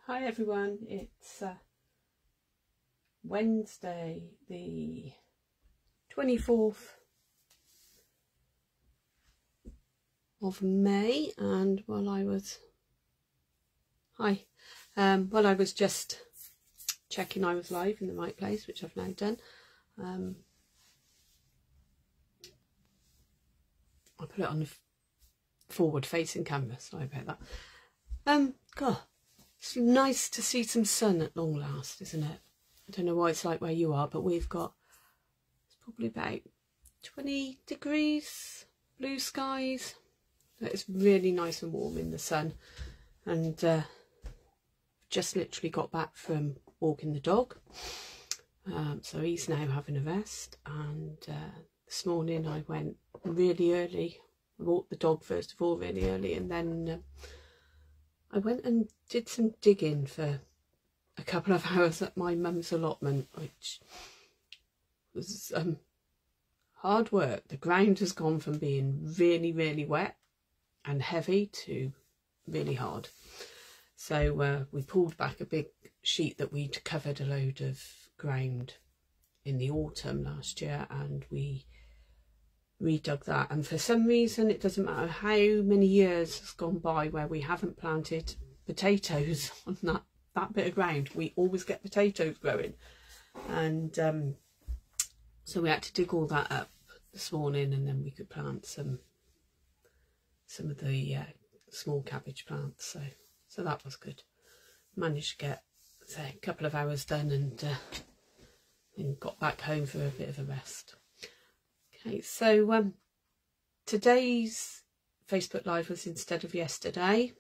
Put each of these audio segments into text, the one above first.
Hi everyone, it's Wednesday the 24th of May, and while I was just checking I was live in the right place, which I've now done, I put it on the forward facing camera, sorry about that. God, it's nice to see some sun at long last, isn't it? I don't know what it's like where you are, but we've got, it's probably about 20 degrees, blue skies. It's really nice and warm in the sun, and just literally got back from walking the dog, so he's now having a rest. And this morning I went really early. I walked the dog first of all really early, and then I went and did some digging for a couple of hours at my mum's allotment, which was hard work. The ground has gone from being really wet and heavy to really hard. So we pulled back a big sheet that we'd covered a load of ground in the autumn last year, and we redug that. And for some reason, it doesn't matter how many years has gone by where we haven't planted potatoes on that bit of ground, we always get potatoes growing. And so we had to dig all that up this morning, and then we could plant some of the small cabbage plants. So that was good. Managed to get, say, a couple of hours done, and got back home for a bit of a rest. Okay, so today's Facebook Live was instead of yesterday.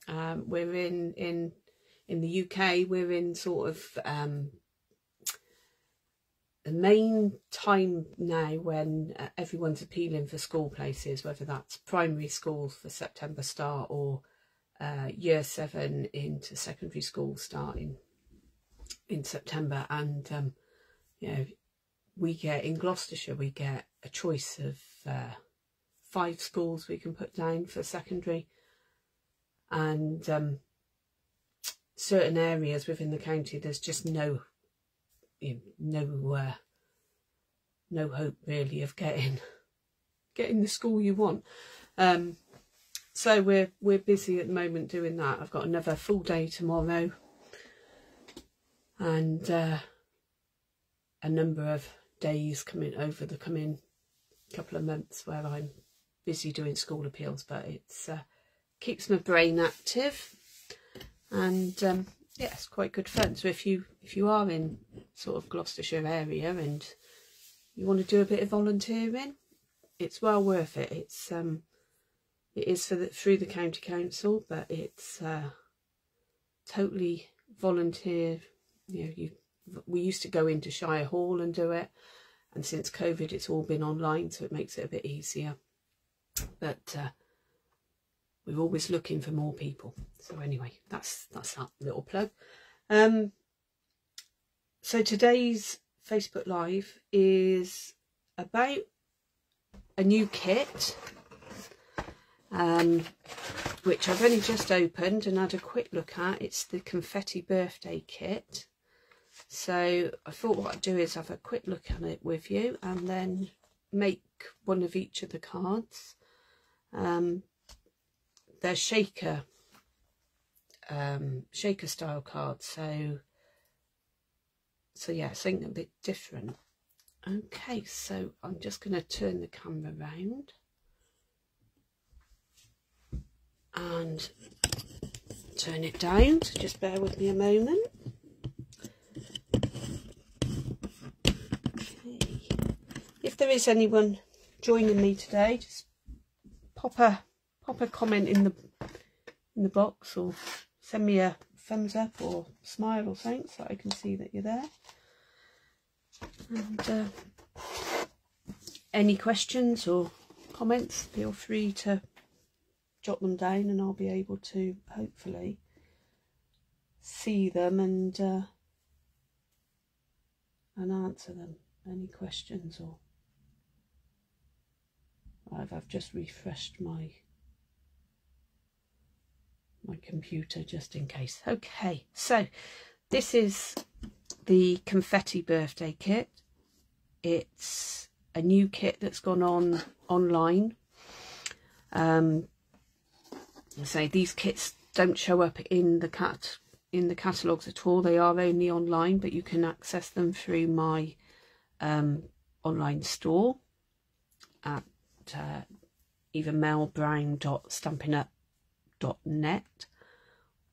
We're in the UK, we're in sort of the main time now when everyone's appealing for school places, whether that's primary schools for September start, or year 7 into secondary school starting in September. And you know, we get in Gloucestershire, we get a choice of 5 schools we can put down for secondary, and certain areas within the county there's just no hope really of getting the school you want. So we're busy at the moment doing that. I've got another full day tomorrow, and a number of days coming over the coming couple of months where I'm busy doing school appeals, but it's keeps my brain active, and yeah, it's quite good fun. So if you are in sort of Gloucestershire area and you want to do a bit of volunteering, it's well worth it. It's it is through the county council, but it's totally volunteer. You know, we used to go into Shire Hall and do it, and since COVID it's all been online, so it makes it a bit easier. But we're always looking for more people. So anyway, that's that little plug. So today's Facebook Live is about a new kit, which I've only just opened and had a quick look at. It's the Confetti Birthday Kit. So I thought what I'd do is have a quick look at it with you, and then make one of each of the cards. They're shaker style cards, so yeah, something a bit different. Okay, so I'm just going to turn the camera around and turn it down, so just bear with me a moment. Okay. If there is anyone joining me today, just pop a comment in the box, or send me a thumbs up or smile or something, so I can see that you're there. And any questions or comments, feel free to jot them down, and I'll be able to hopefully see them and answer them. Any questions, or I've just refreshed my my computer just in case. Okay, so this is the Confetti Birthday Kit. It's a new kit that's gone on online. So these kits don't show up in the catalogues at all. They are only online, but you can access them through my online store at either melbrown.stampinup.net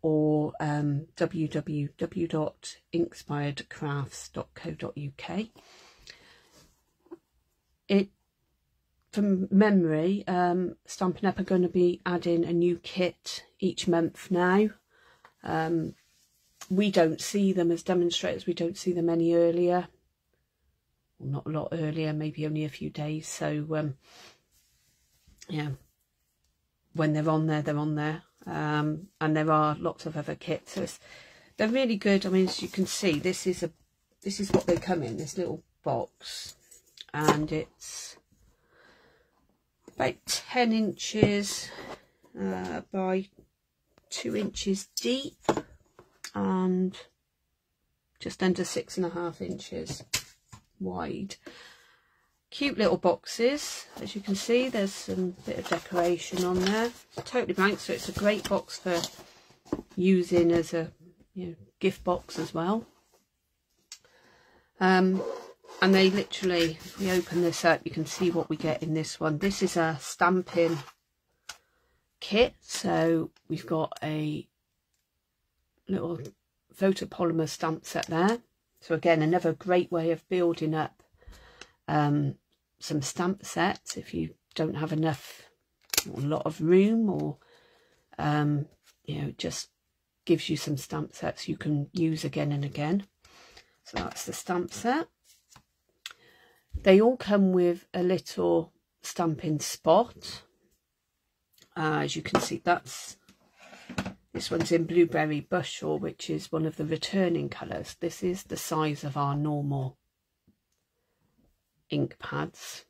or www.inspiredcrafts.co.uk. From memory, Stampin' Up are going to be adding a new kit each month now. We don't see them as demonstrators, we don't see them any earlier. Well, not a lot earlier, maybe only a few days. So, yeah, when they're on there, they're on there. And there are lots of other kits. So they're really good. I mean, as you can see, this is what they come in, this little box. And it's about 10 inches by 2 inches deep and just under 6.5 inches wide. Cute little boxes. As you can see, there's some bit of decoration on there. It's totally blank, so it's a great box for using as a gift box as well. And they literally, if we open this up, you can see what we get in this one. This is a stamping kit. So we've got a little photopolymer stamp set there. So again, another great way of building up some stamp sets if you don't have enough, or a lot of room, or it just gives you some stamp sets you can use again and again. So that's the stamp set. They all come with a little stamping spot. As you can see, this one's in Blueberry Bushel, which is one of the returning colours. This is the size of our normal ink pads,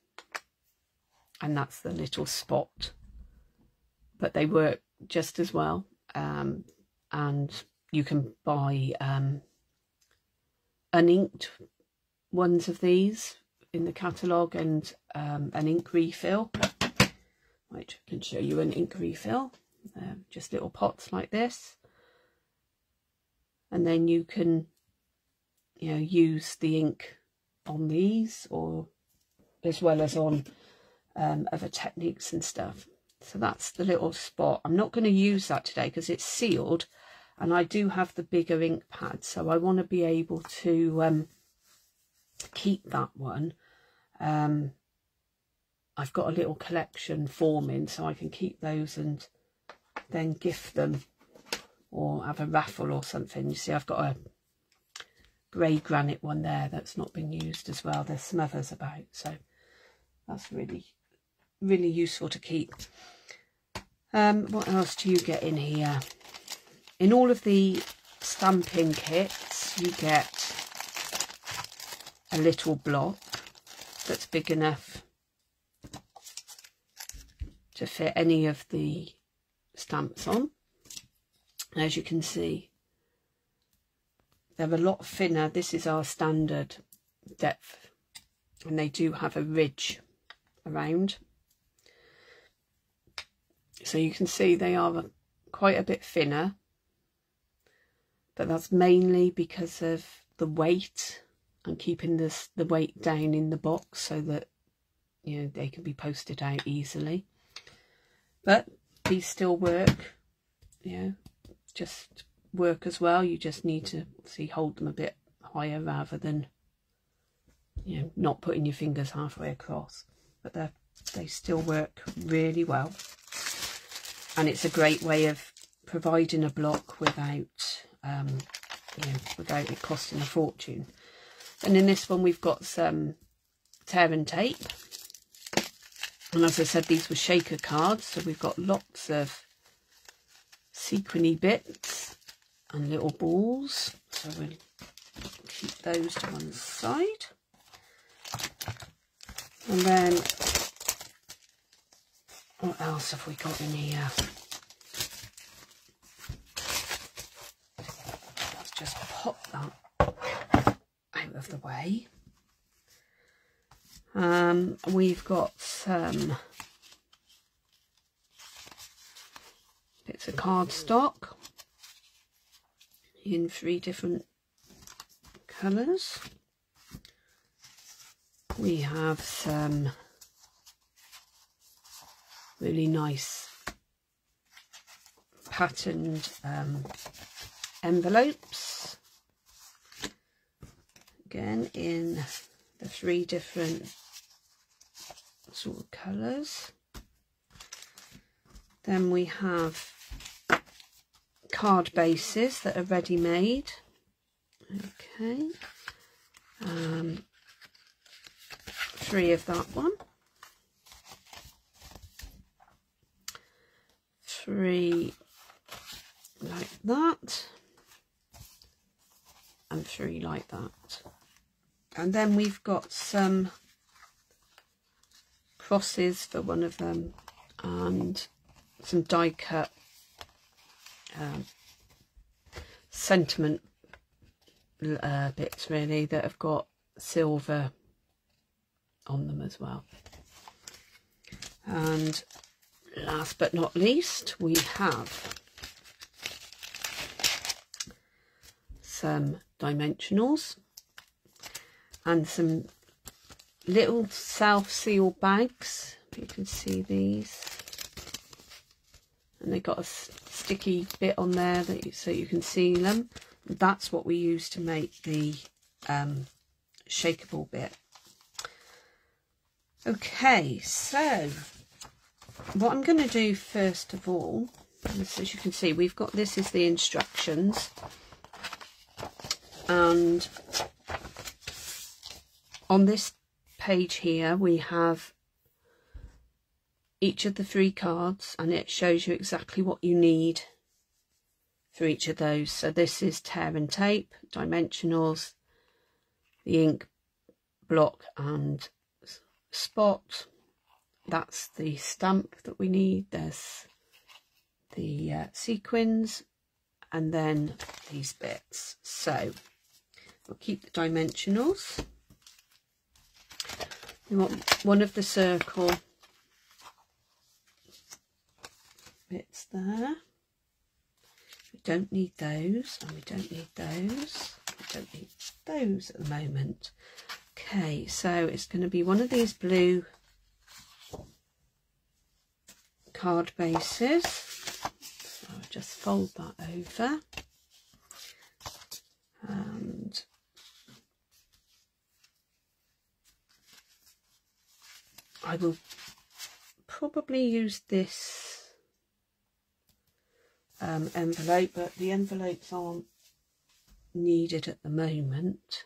and that's the little spot. But they work just as well, and you can buy uninked ones of these in the catalogue, and an ink refill, which I can show you an ink refill, just little pots like this, and then you can use the ink on these, or as well as on other techniques and stuff. So that's the little spot. I'm not going to use that today because it's sealed, and I do have the bigger ink pad, so I want to be able to keep that one. I've got a little collection forming, so I can keep those and then gift them or have a raffle or something. You see, I've got a grey granite one there that's not been used as well. There's some others about, so that's really, really useful to keep. What else do you get in here? In all of the stamping kits, you get a little block that's big enough to fit any of the stamps on. As you can see, they're a lot thinner. This is our standard depth, and they do have a ridge around, so you can see they are quite a bit thinner, but that's mainly because of the weight and keeping the weight down in the box so that they can be posted out easily. But these still work, just work as well. You just need to hold them a bit higher rather than not putting your fingers halfway across. But they still work really well, and it's a great way of providing a block without without it costing a fortune. And in this one we've got some tear and tape, and as I said, these were shaker cards, so we've got lots of sequiny bits and little balls, so we'll keep those to one side. And then what else have we got in here? we've got some bits of cardstock in 3 different colours. We have some really nice patterned envelopes, again in the 3 different sort of colours. Then we have card bases that are ready made. Okay, 3 of that one, 3 like that, and 3 like that. And then we've got some crosses for one of them, and some die cut sentiment bits really that have got silver on them as well. And last but not least, we have some dimensionals and some little self-seal bags. You can see these, and they've got a sticky bit on there that so you can seal them. That's what we use to make the shakeable bit. Okay, so what I'm going to do first of all, as you can see, we've got, this is the instructions, and on this page here we have each of the 3 cards, and it shows you exactly what you need for each of those. So this is tear and tape, dimensionals, the ink block and spot. That's the stamp that we need. There's the sequins, and then these bits. So we'll keep the dimensionals. We want one of the circle bits there. We don't need those, and we don't need those. We don't need those at the moment. Okay, so it's going to be one of these blue card bases. So I'll just fold that over, and I will probably use this envelope, but the envelopes aren't needed at the moment.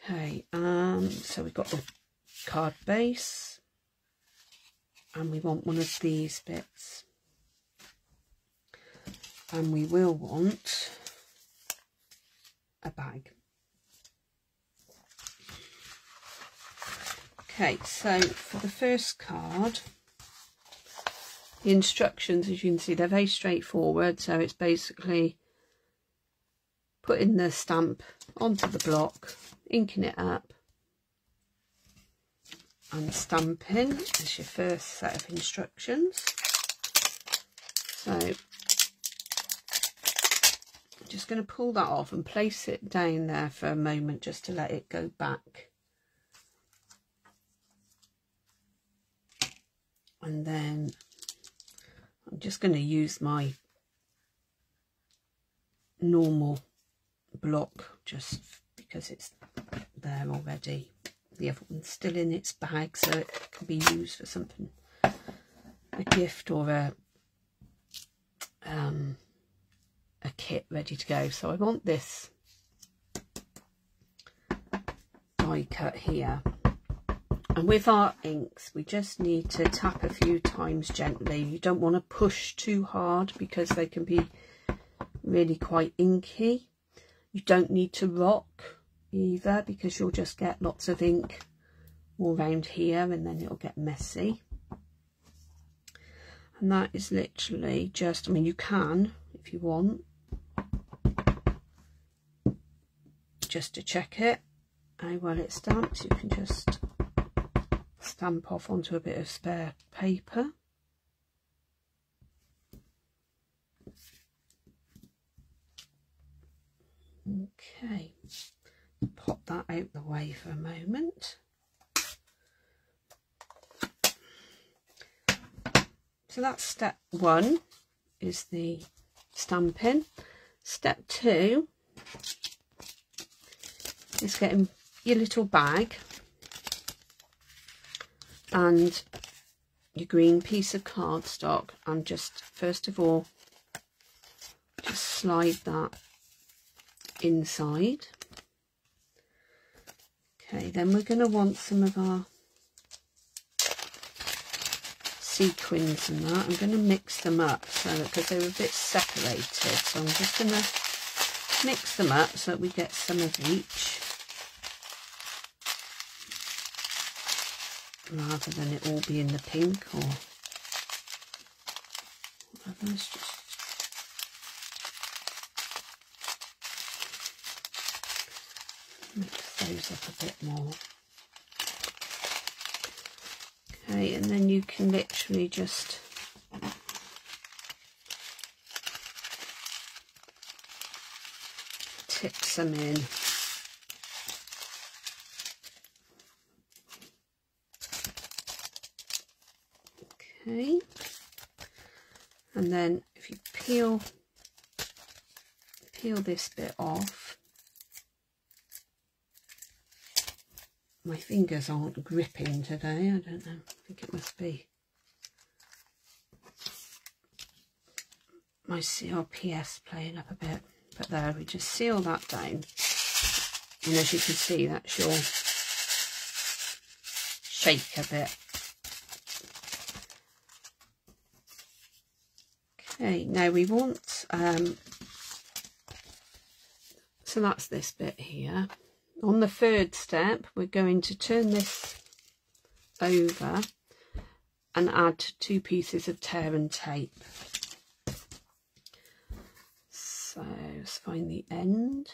Okay, so we've got the card base, and we want one of these bits, and we will want a bag. Okay, so for the first card, the instructions, as you can see, they're very straightforward. So it's basically putting the stamp onto the block, inking it up, and stamping as your first set of instructions. So I'm just going to pull that off and place it down there for a moment just to let it go back. And then I'm just going to use my normal block just because it's there already. The other one's still in its bag, so it can be used for something, a gift or a kit ready to go. So I want this die cut here. And with our inks, we just need to tap a few times gently. You don't want to push too hard because they can be really quite inky. You don't need to rock either because you'll just get lots of ink all around here and then it'll get messy. And that is literally just, I mean, you can, if you want, just to check it how well it's stamped, you can just stamp off onto a bit of spare paper. Okay, pop that out the way for a moment. So that's step 1, is the stamping. Step 2 is getting your little bag and your green piece of cardstock, and just first of all just slide that inside. Okay, then we're going to want some of our sequins and that. I'm going to mix them up so that, because they were a bit separated, so I'm just going to mix them up so that we get some of each, rather than it all be in the pink or whatever. Let's just mix those up a bit more. Okay, and then you can literally just tip some in. Okay, and then if you peel this bit off, my fingers aren't gripping today, I don't know, I think it must be my CRPS playing up a bit. But there, we just seal that down, and as you can see, that's your shake a bit. Okay, now we want, so that's this bit here. On the 3rd step, we're going to turn this over and add 2 pieces of tear and tape. So let's find the end.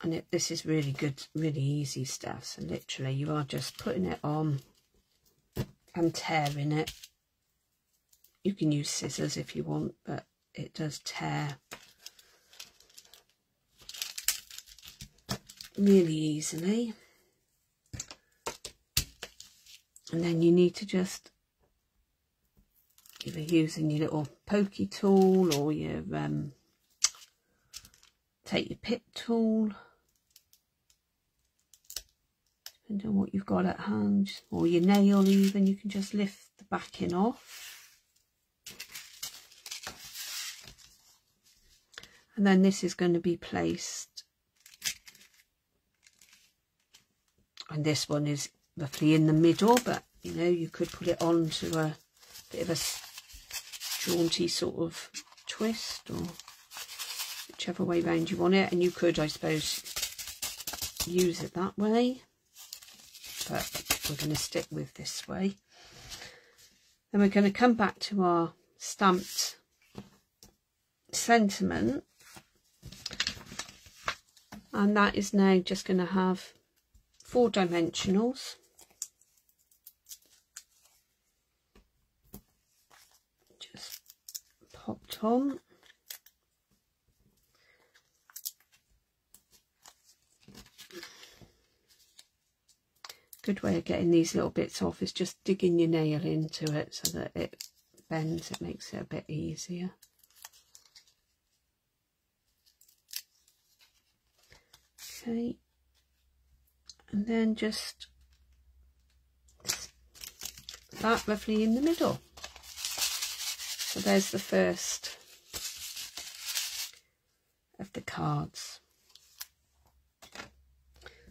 And this is really good, really easy stuff. So literally you are just putting it on and tearing it. You can use scissors if you want, but it does tear really easily. And then you need to just, either using your little pokey tool or your take your pit tool, depending on what you've got at hand, or your nail even, you can just lift the backing off. And then this is going to be placed, and this one is roughly in the middle, but you know, you could put it onto a bit of a jaunty sort of twist, or whichever way round you want it, and you could, I suppose, use it that way, but we're going to stick with this way. Then we're going to come back to our stamped sentiment, and that is now just going to have 4 dimensionals. Just popped on. Good way of getting these little bits off is just digging your nail into it so that it bends. It makes it a bit easier. Okay, and then just that roughly in the middle. So there's the first of the cards.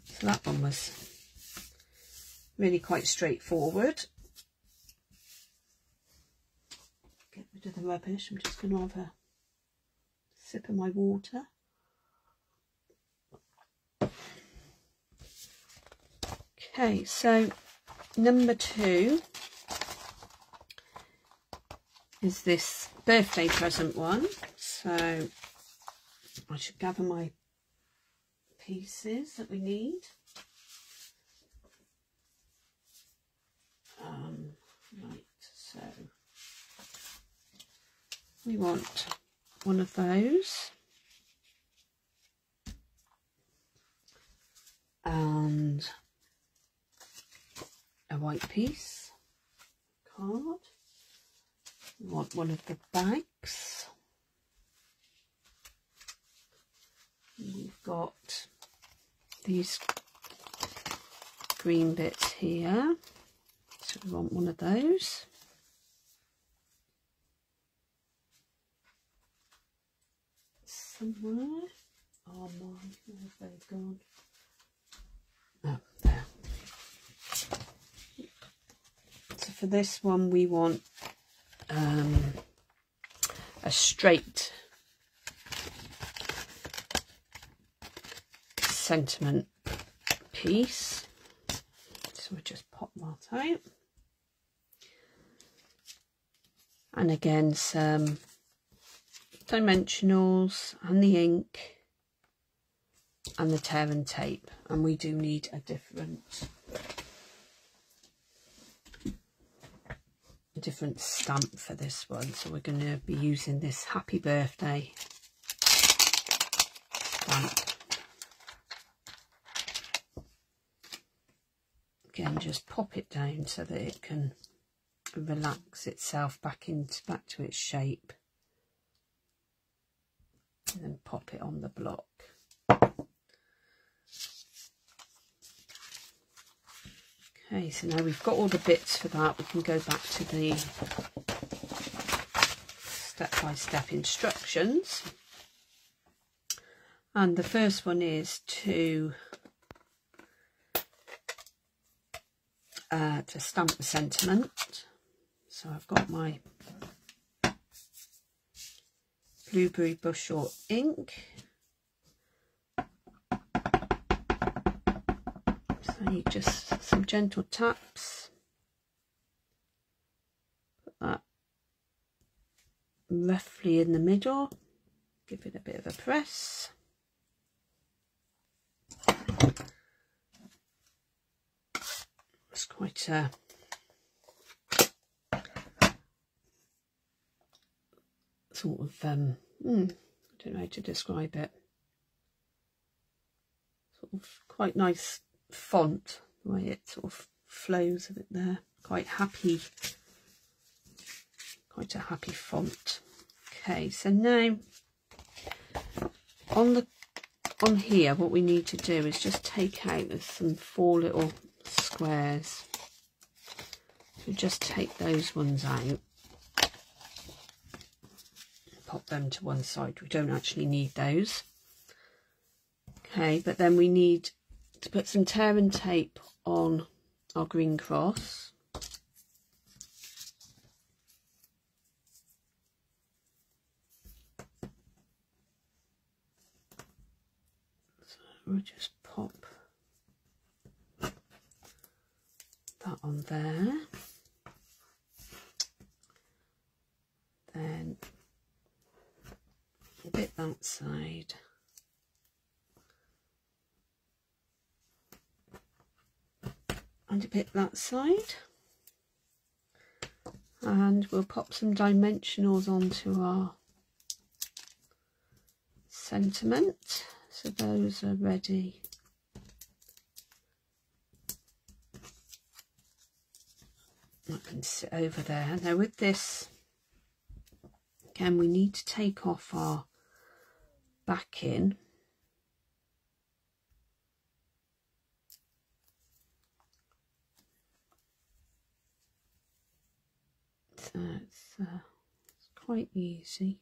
So that one was really quite straightforward. Get rid of the rubbish. I'm just going to have a sip of my water. Okay, so number 2 is this birthday present one. So I should gather my pieces that we need. we want one of those, and a white piece card. We want one of the bags. We've got these green bits here, so we want one of those. Somewhere. Oh my, where have they gone? Oh, there. So for this one we want a straight sentiment piece, so we'll just pop that out, and again some dimensionals and the ink and the tear and tape, and we do need a different stamp for this one, so we're going to be using this Happy Birthday stamp. Again, just pop it down so that it can relax itself back to its shape, and then pop it on the block. Okay, so now we've got all the bits for that, we can go back to the step-by-step instructions. And the first one is to stamp the sentiment. So I've got my blueberry bushel ink. So I need just some gentle taps. Put that roughly in the middle. Give it a bit of a press. It's quite a sort of I don't know how to describe it. Sort of quite nice font, the way it sort of flows a bit there. Quite a happy font. Okay, so now on here what we need to do is just take out, there's some 4 little squares, so just take those ones out, pop them to one side. We don't actually need those. Okay, but then we need to put some tear and tape on our green cross. So we'll just pop that on there. Then a bit that side. And a bit that side, and we'll pop some dimensionals onto our sentiment, so those are ready. I can sit over there. Now with this, again, we need to take off our backing. So it's quite easy.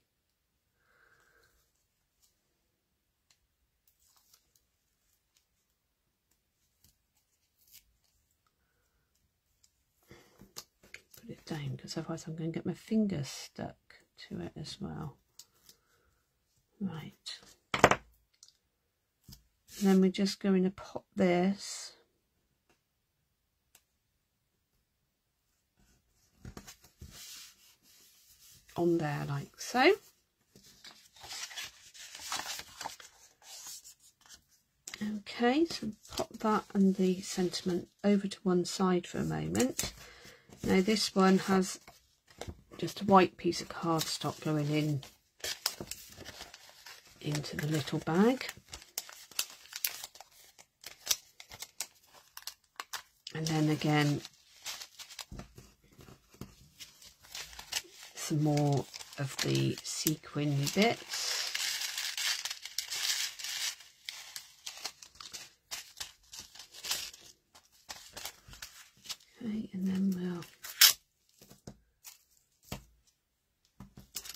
Put it down, because otherwise I'm going to get my fingers stuck to it as well. Right. And then we're just going to pop this on there like so. Okay, so pop that and the sentiment over to one side for a moment. Now this one has just a white piece of cardstock going into the little bag. And then again, some more of the sequin bits. Okay, and then we'll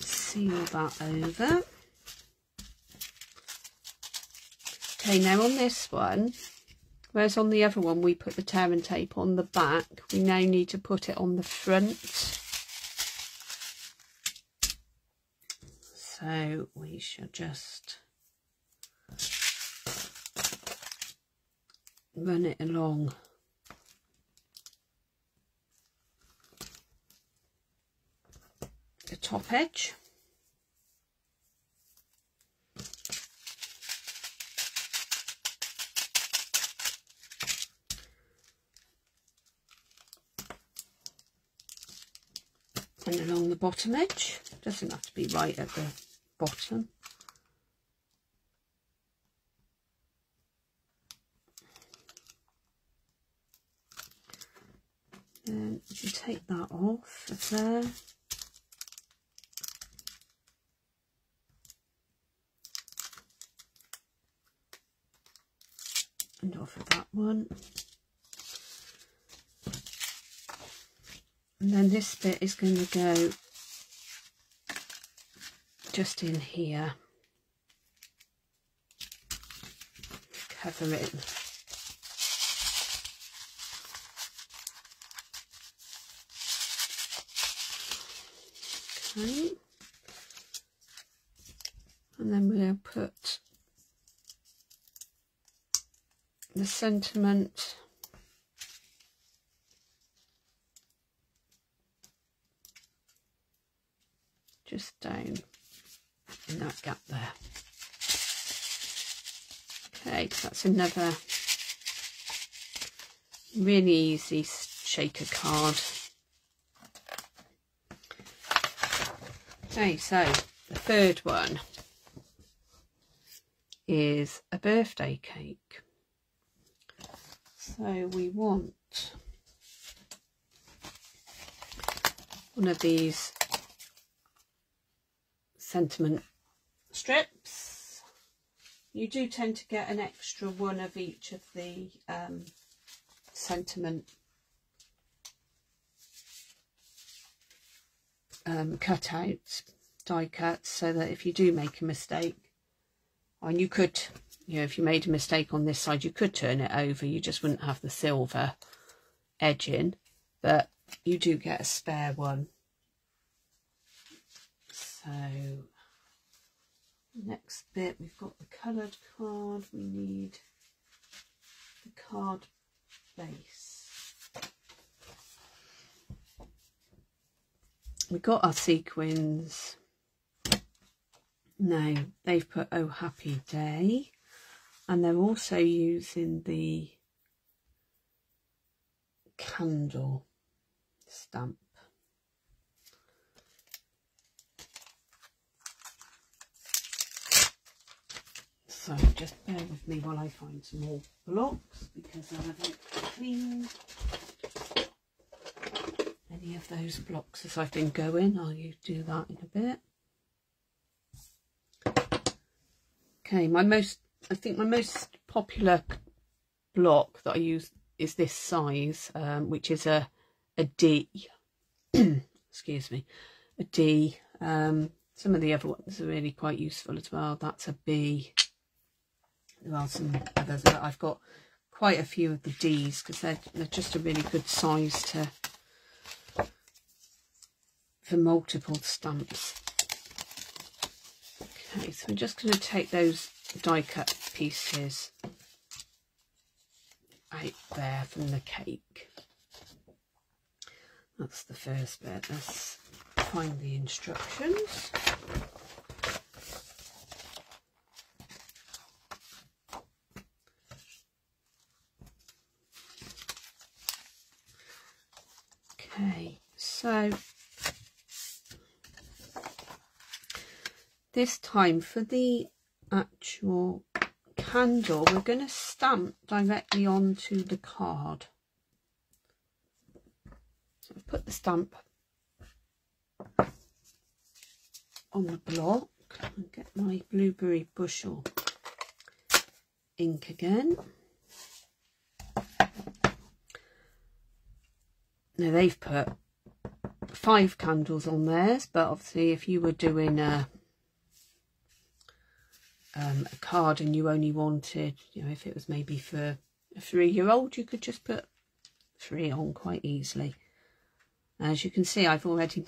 seal that over. Okay, now on this one, whereas on the other one we put the tear and tape on the back, we now need to put it on the front. So we should just run it along the top edge. And along the bottom edge. Doesn't have to be right at the bottom. And you can take that off of there. And off of that one. And then this bit is going to go just in here. Cover it. Okay. And then we'll put the sentiment just down in that gap there. Okay, that's another really easy shaker card. Okay, so the third one is a birthday cake. So we want one of these sentiment strips. You do tend to get an extra one of each of the sentiment cutouts, die cuts, so that if you do make a mistake, and you could, you know, if you made a mistake on this side, you could turn it over, you just wouldn't have the silver edging, but you do get a spare one. So next bit, we've got the coloured card, we need the card base. We've got our sequins. Now they've put "Oh Happy Day," and they're also using the candle stamp. So just bear with me while I find some more blocks, because I haven't cleaned any of those blocks as I've been going. I'll do that in a bit. Okay, I think my most popular block that I use is this size, which is a D. Excuse me, a D. Some of the other ones are really quite useful as well. That's a B. There are some others, but I've got quite a few of the D's because they're just a really good size for multiple stamps. Okay, so I'm just going to take those die cut pieces out there from the cake. That's the first bit. Let's find the instructions. Okay, so this time for the actual candle, we're going to stamp directly onto the card. So I put the stamp on the block and get my blueberry bushel ink again. Now they've put 5 candles on theirs, but obviously if you were doing a card and you only wanted, you know, if it was maybe for a 3-year-old, you could just put 3 on quite easily. As you can see, I've already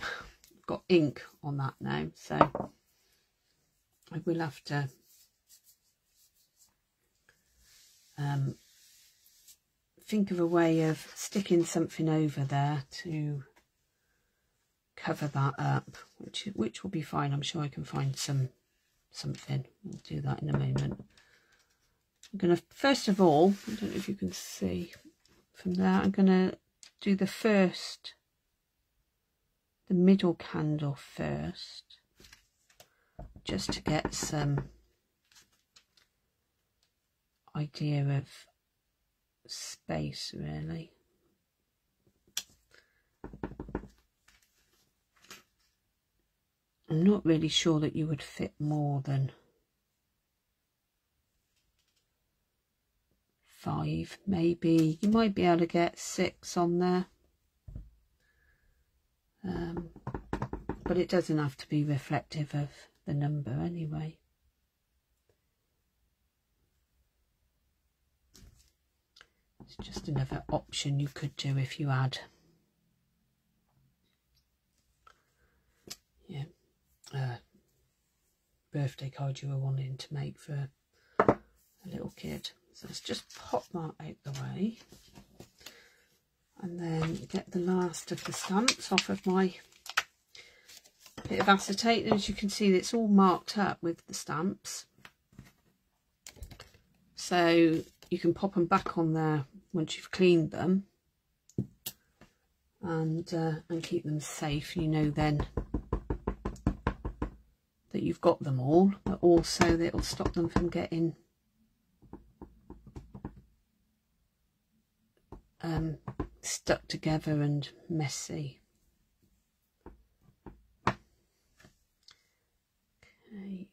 got ink on that now, so I will have to think of a way of sticking something over there to cover that up, which will be fine. I'm sure I can find something. We'll do that in a moment. I'm going to, first of all, I don't know if you can see from there, I'm going to do the middle candle first, just to get some idea of space, really. I'm not really sure that you would fit more than 5, maybe. You might be able to get 6 on there. But it doesn't have to be reflective of the number anyway. It's just another option you could do if you had birthday card you were wanting to make for a little kid. So let's just pop that out the way and then get the last of the stamps off of my bit of acetate. And as you can see, it's all marked up with the stamps, so you can pop them back on there once you've cleaned them and keep them safe. You know then that you've got them all, but also that it'll stop them from getting stuck together and messy. Okay.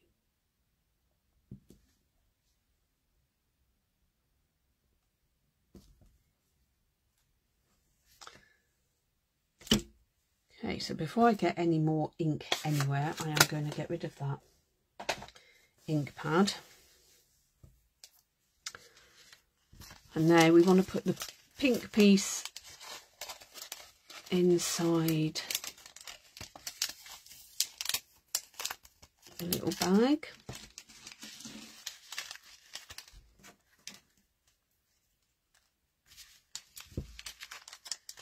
Okay, so before I get any more ink anywhere, I am going to get rid of that ink pad. And now we want to put the pink piece inside a little bag.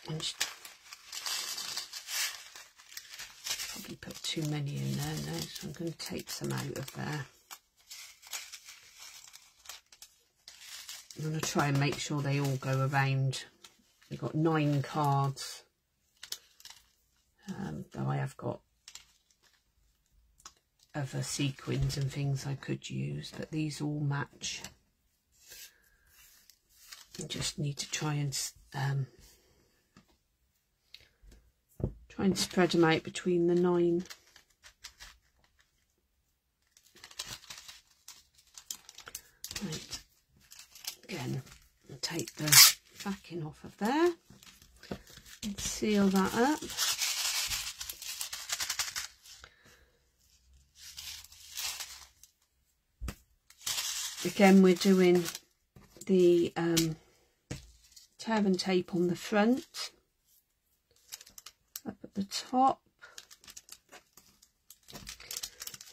And probably put too many in there now, so I'm going to take some out of there. I'm going to try and make sure they all go around. We've got 9 cards, though I have got other sequins and things I could use, but these all match. I just need to try and spread them out between the 9. Right. Again, I'll take the backing off of there and seal that up. Again, we're doing the tear and tape on the front, up at the top.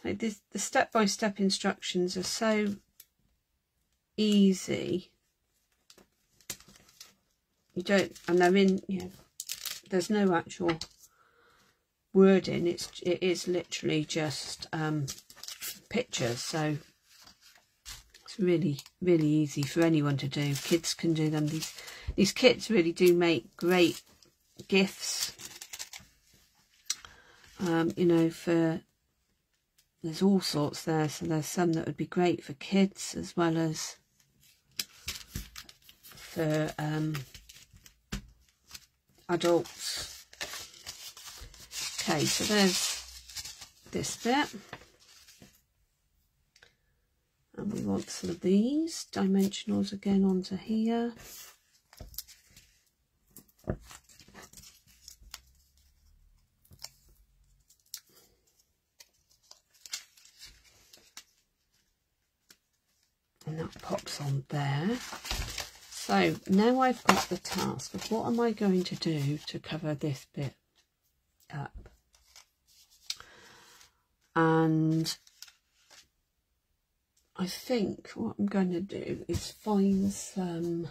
Like this, the step-by-step instructions are so easy. You don't, and they're in, you know, there's no actual wording. It is literally just pictures, so it's really easy for anyone to do. Kids can do them. These kits really do make great gifts, you know, for there's all sorts there. So there's some that would be great for kids as well as for adults. Okay, so there's this bit. And we want some of these dimensionals again onto here. And that pops on there. So now I've got the task of what am I going to do to cover this bit up. And I think what I'm going to do is find some,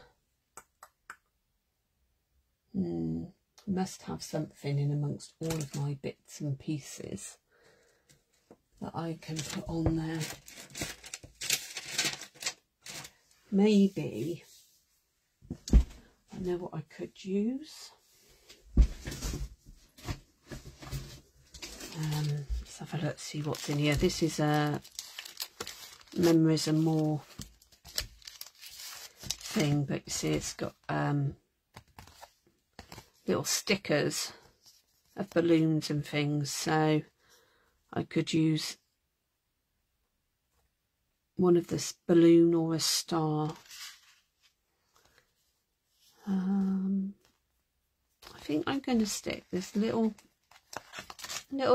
must have something in amongst all of my bits and pieces that I can put on there. Maybe, I know what I could use. Let's have a look, see what's in here. This is a Memories and More thing, but you see it's got little stickers of balloons and things, so I could use one of this balloon or a star. I think I'm going to stick this little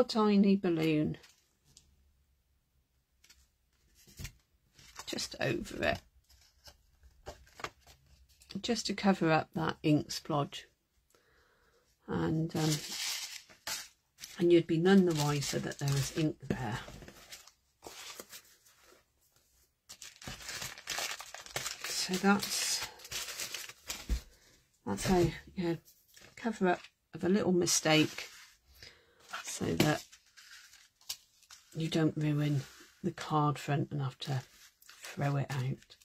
tiny balloon just over it, just to cover up that ink splodge, and you'd be none the wiser that there was ink there. So that's how you cover up of a little mistake, so that you don't ruin the card front and have to throw it out.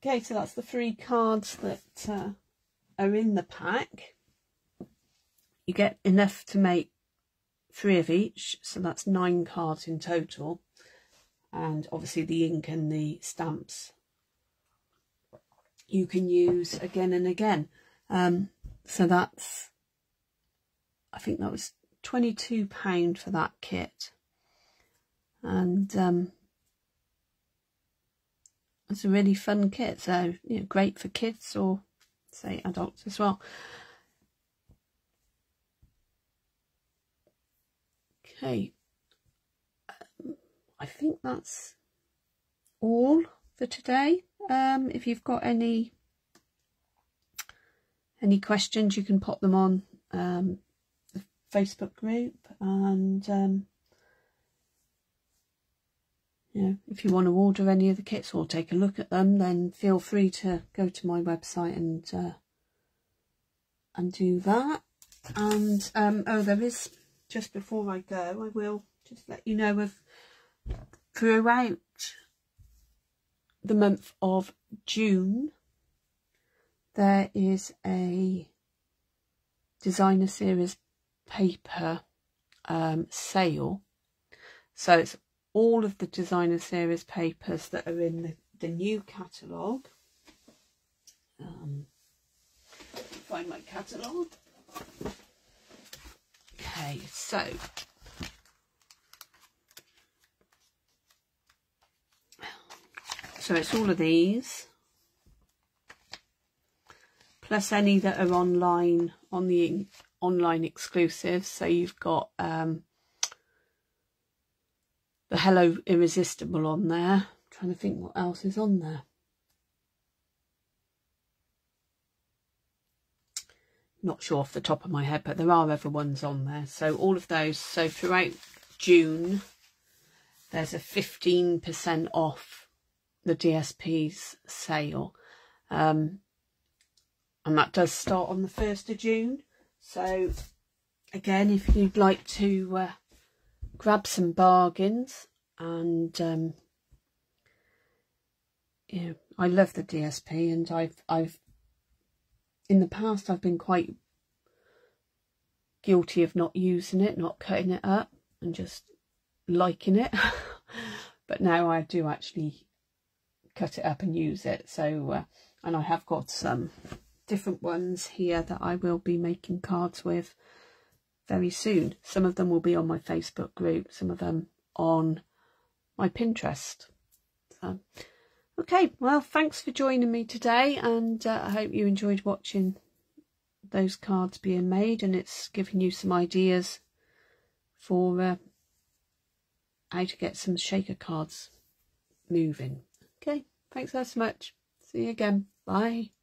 Okay, so that's the 3 cards that are in the pack. You get enough to make 3 of each, so that's 9 cards in total. And obviously the ink and the stamps you can use again and again. So that's, I think that was £22 for that kit. And it's a really fun kit, so you know, great for kids or say adults as well. Okay, I think that's all for today. If you've got any questions, you can pop them on the Facebook group, and you know, if you want to order any of the kits or take a look at them, then feel free to go to my website and do that. And oh, there is, just before I go, I will just let you know of, throughout the month of June, there is a designer series paper sale. So it's all of the designer series papers that are in the new catalogue. Find my catalogue. Okay, so it's all of these, plus any that are online on the online exclusives. So you've got the Hello Irresistible on there. I'm trying to think what else is on there. Not sure off the top of my head, but there are other ones on there. So all of those. So throughout June, there's a 15% off the DSP's sale. And that does start on the 1st of June. So again, if you'd like to grab some bargains, and you know, I love the DSP, and I've in the past I've been quite guilty of not using it, not cutting it up and just liking it. But now I do actually cut it up and use it. So and I have got some different ones here that I will be making cards with very soon. Some of them will be on my Facebook group, some of them on my Pinterest. So, okay, well, thanks for joining me today, and I hope you enjoyed watching those cards being made, and it's giving you some ideas for how to get some shaker cards moving. Okay, thanks so much. See you again. Bye.